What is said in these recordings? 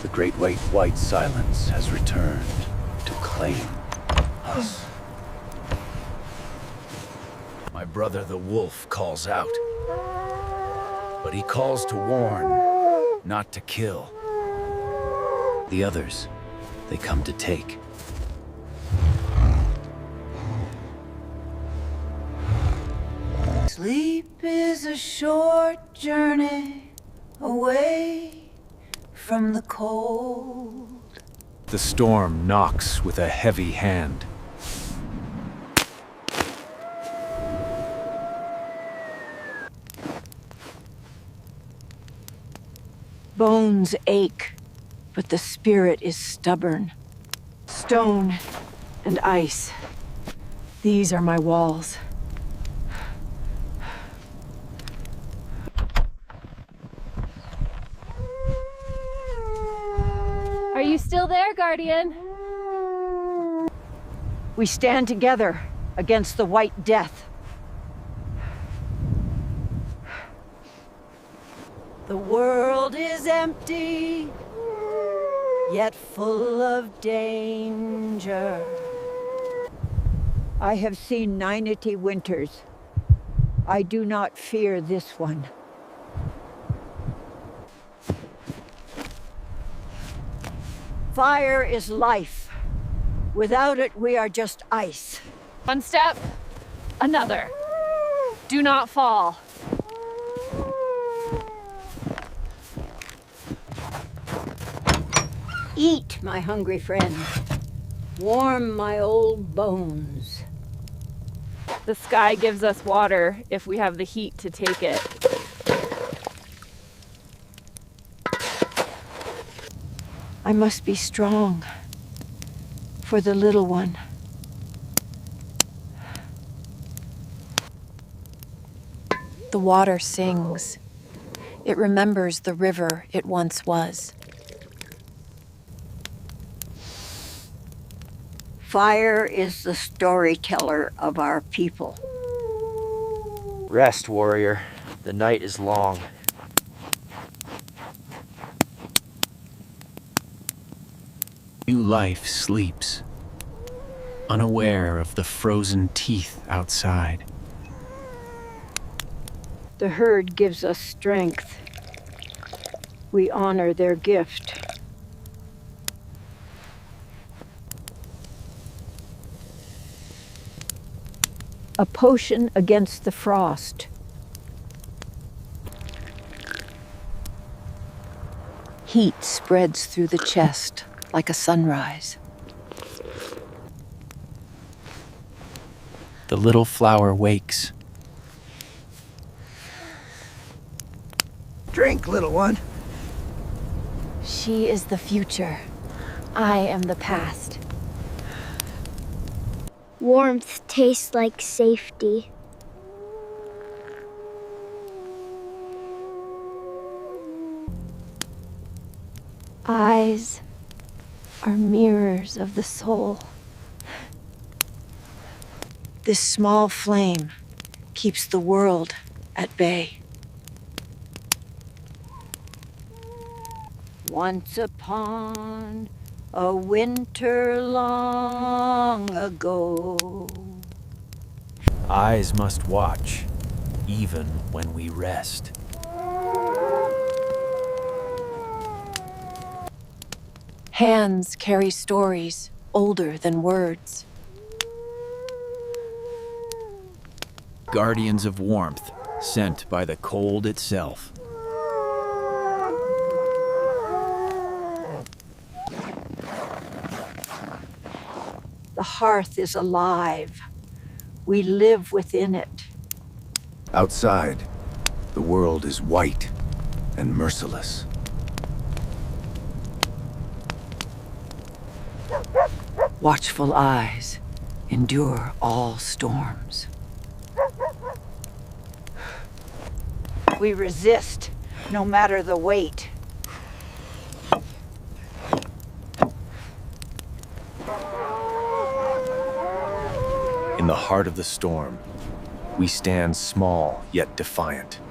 The great white silence has returned to claim us. My brother the wolf calls out. But he calls to warn, not to kill. The others, they come to take. Sleep is a short journey away from the cold. The storm knocks with a heavy hand. Bones ache, but the spirit is stubborn. Stone and ice. These are my walls. Are you still there, Guardian? We stand together against the White Death. The world is empty, yet full of danger. I have seen 90 winters. I do not fear this one. Fire is life. Without it, we are just ice. One step, another. Do not fall. Eat, my hungry friend. Warm my old bones. The sky gives us water if we have the heat to take it. I must be strong for the little one. The water sings. It remembers the river it once was. Fire is the storyteller of our people. Rest, warrior. The night is long. New life sleeps, unaware of the frozen teeth outside. The herd gives us strength. We honor their gift. A potion against the frost. Heat spreads through the chest like a sunrise. The little flower wakes. Drink, little one. She is the future. I am the past. Warmth tastes like safety. Eyes are mirrors of the soul. This small flame keeps the world at bay. Once upon a winter long ago. Eyes must watch, even when we rest. Hands carry stories older than words. Guardians of warmth, sent by the cold itself. The hearth is alive. We live within it. Outside, the world is white and merciless. Watchful eyes endure all storms. We resist, no matter the weight. In the heart of the storm, we stand small yet defiant.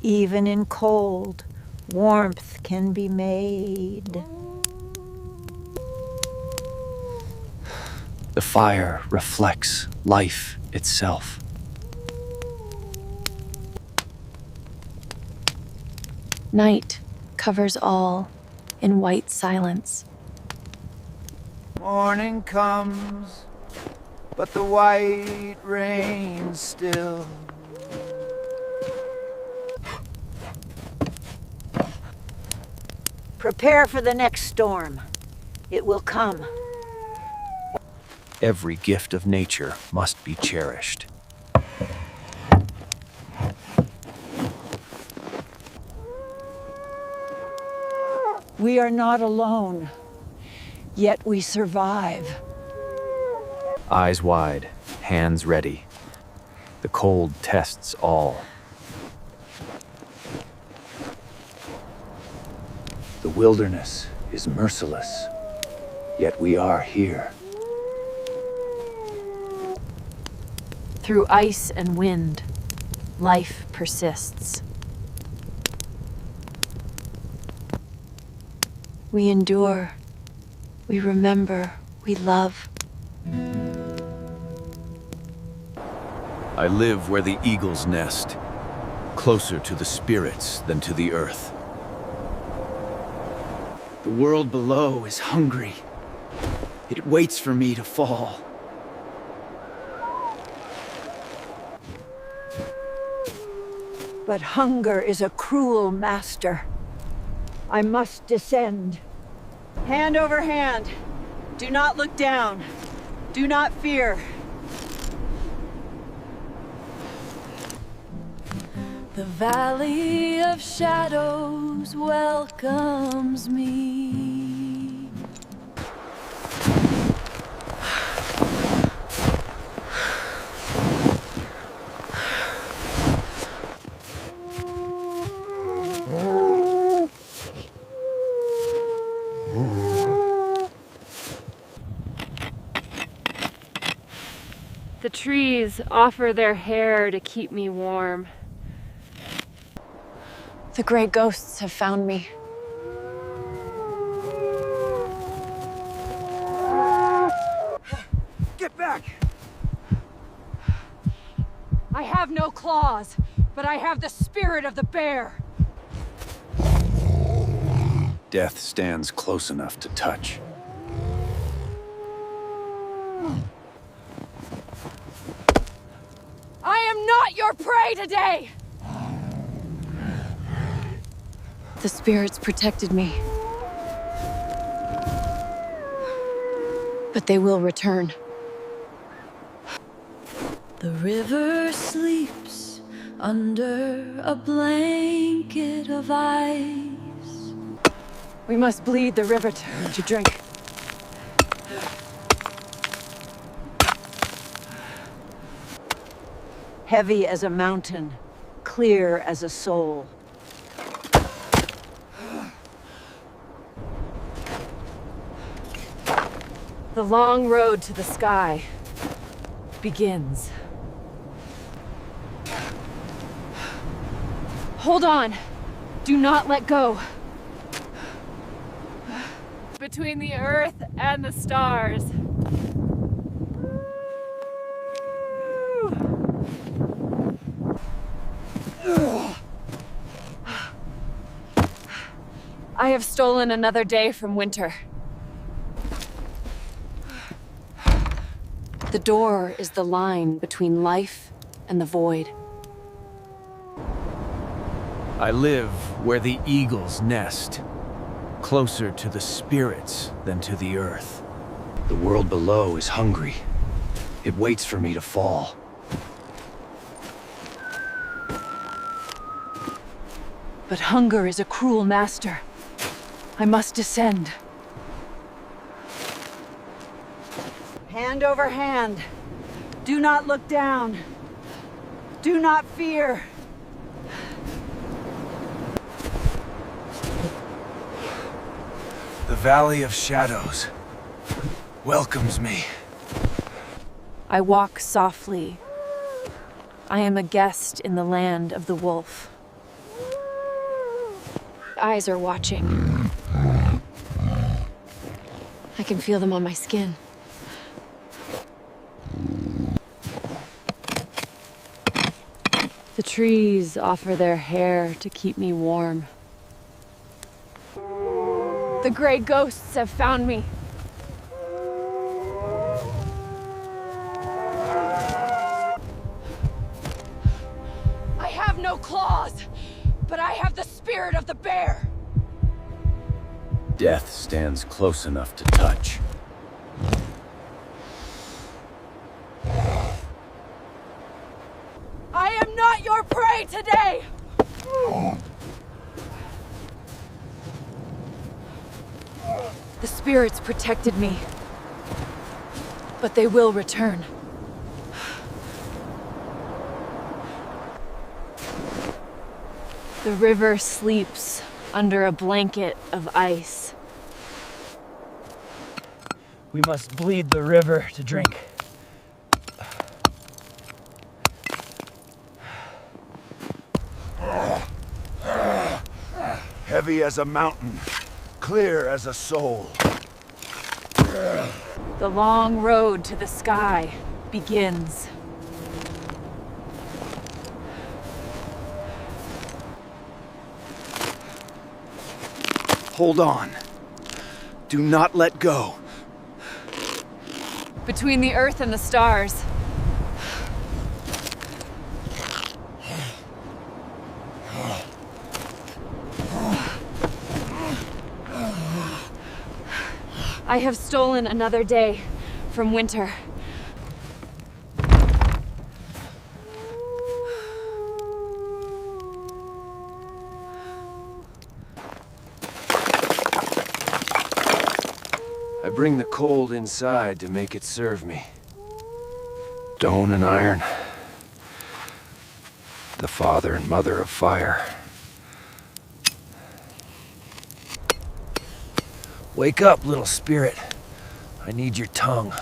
Even in cold, Warmth can be made. The fire reflects life itself. Night covers all in white silence. Morning comes, but the white rain's still. Prepare for the next storm. It will come. Every gift of nature must be cherished. We are not alone, yet we survive. Eyes wide, hands ready. The cold tests all. The wilderness is merciless, yet we are here. Through ice and wind, life persists. We endure, we remember, we love. I live where the eagles nest, closer to the spirits than to the earth. The world below is hungry. It waits for me to fall. But hunger is a cruel master. I must descend. Hand over hand. Do not look down. Do not fear. The valley of shadows welcomes me. The trees offer their hair to keep me warm. The gray ghosts have found me. Get back! I have no claws, but I have the spirit of the bear. Death stands close enough to touch. I am not your prey today! The spirits protected me. But they will return. The river sleeps under a blanket of ice. We must bleed the river to drink. Heavy as a mountain, clear as a soul. The long road to the sky begins. Hold on. Do not let go. Between the earth and the stars. I have stolen another day from winter. The door is the line between life and the void. I live where the eagles nest, closer to the spirits than to the earth. The world below is hungry. It waits for me to fall. But hunger is a cruel master. I must descend. Hand over hand. Do not look down. Do not fear. The Valley of Shadows welcomes me. I walk softly. I am a guest in the land of the wolf. Eyes are watching. I can feel them on my skin. The trees offer their hair to keep me warm. The gray ghosts have found me. I have no claws, but I have the spirit of the bear. Death stands close enough to touch. I am not your prey today! The spirits protected me, but they will return. The river sleeps under a blanket of ice. We must bleed the river to drink. Heavy as a mountain, clear as a soul. The long road to the sky begins. Hold on. Do not let go. Between the earth and the stars. I have stolen another day from winter. I bring the cold inside to make it serve me. Stone and iron. The father and mother of fire. Wake up, little spirit. I need your tongue.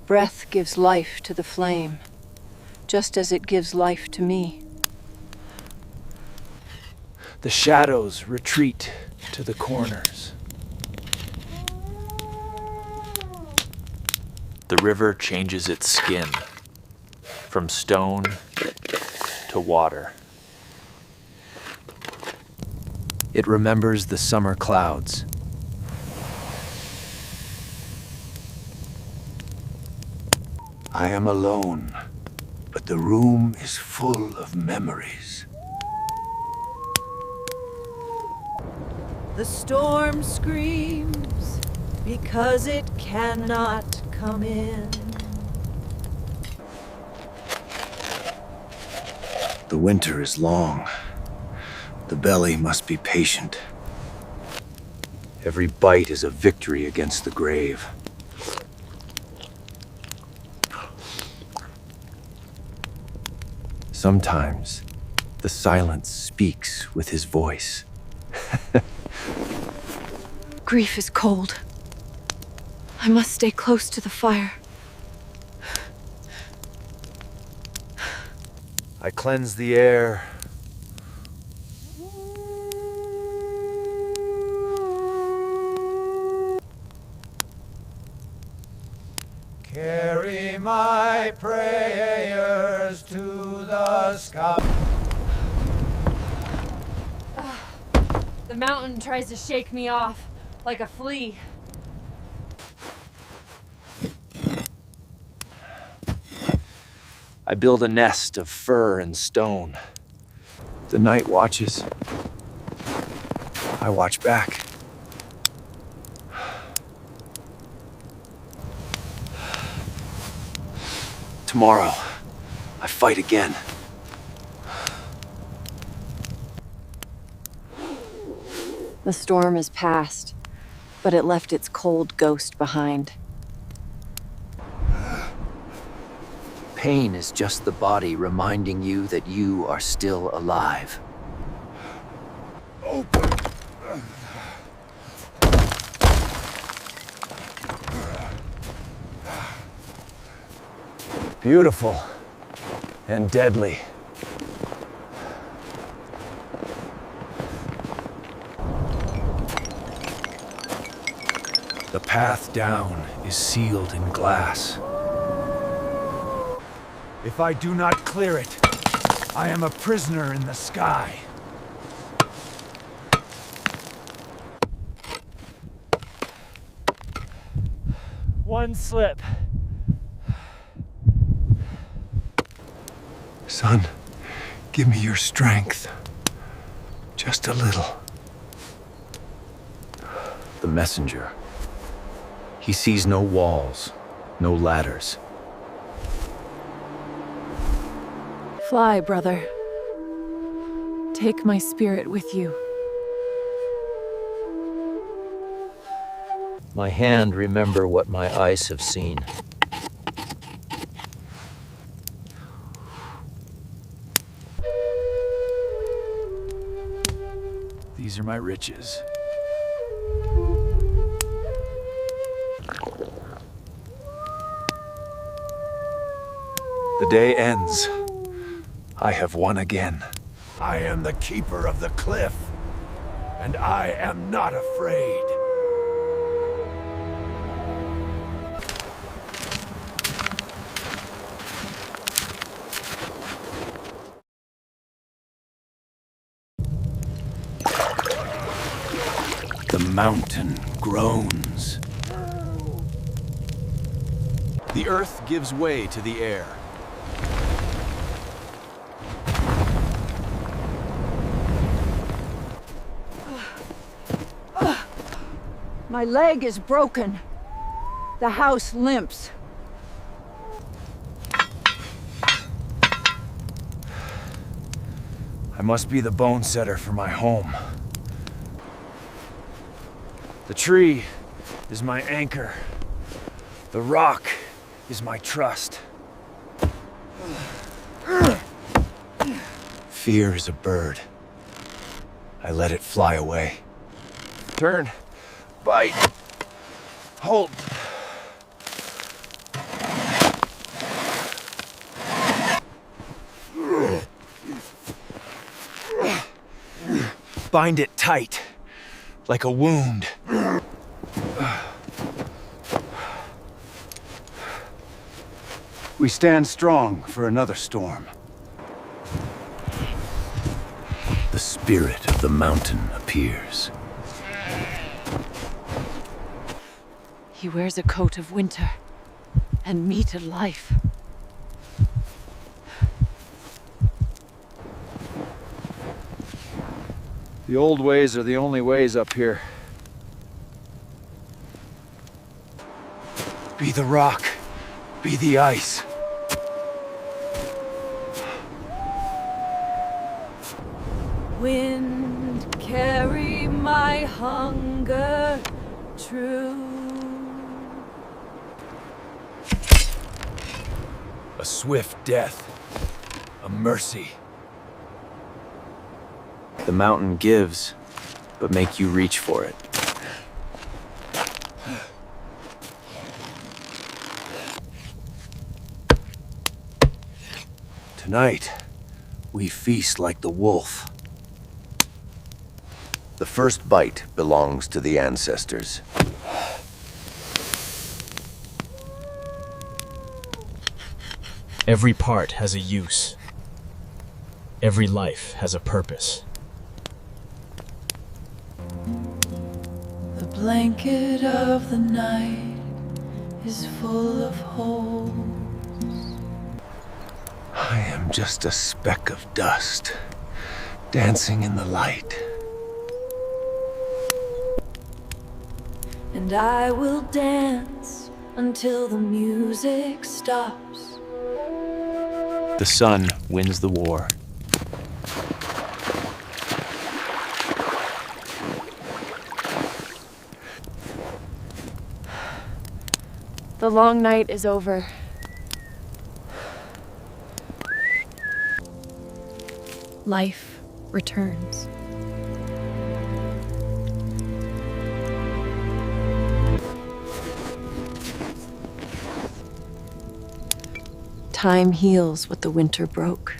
Breath gives life to the flame, just as it gives life to me. The shadows retreat to the corners. The river changes its skin from stone to water. It remembers the summer clouds. I am alone, but the room is full of memories. The storm screams because it cannot come in. The winter is long. The belly must be patient. Every bite is a victory against the grave. Sometimes, the silence speaks with his voice. Grief is cold. I must stay close to the fire. I cleanse the air. Carry my prayers to the sky. The mountain tries to shake me off like a flea. I build a nest of fur and stone. The night watches. I watch back. Tomorrow, I fight again. The storm is past, but it left its cold ghost behind. Pain is just the body reminding you that you are still alive. Beautiful and deadly. The path down is sealed in glass. If I do not clear it, I am a prisoner in the sky. One slip. Son, give me your strength. Just a little. The messenger. He sees no walls, no ladders. Fly, brother. Take my spirit with you. My hand remember what my eyes have seen. These are my riches. The day ends. I have won again. I am the keeper of the cliff, and I am not afraid. The mountain groans. The earth gives way to the air. My leg is broken. The house limps. I must be the bone setter for my home. The tree is my anchor. The rock is my trust. Fear is a bird. I let it fly away. Turn. Bite. Hold. Bind it tight, like a wound. We stand strong for another storm. The spirit of the mountain appears. He wears a coat of winter and meat of life. The old ways are the only ways up here. Be the rock, be the ice. Wind, carry my hunger true. A swift death, a mercy. The mountain gives, but make you reach for it. Tonight, we feast like the wolf. The first bite belongs to the ancestors. Every part has a use. Every life has a purpose. The blanket of the night is full of holes. I am just a speck of dust, dancing in the light. And I will dance until the music stops. The sun wins the war. The long night is over. Life returns. Time heals what the winter broke.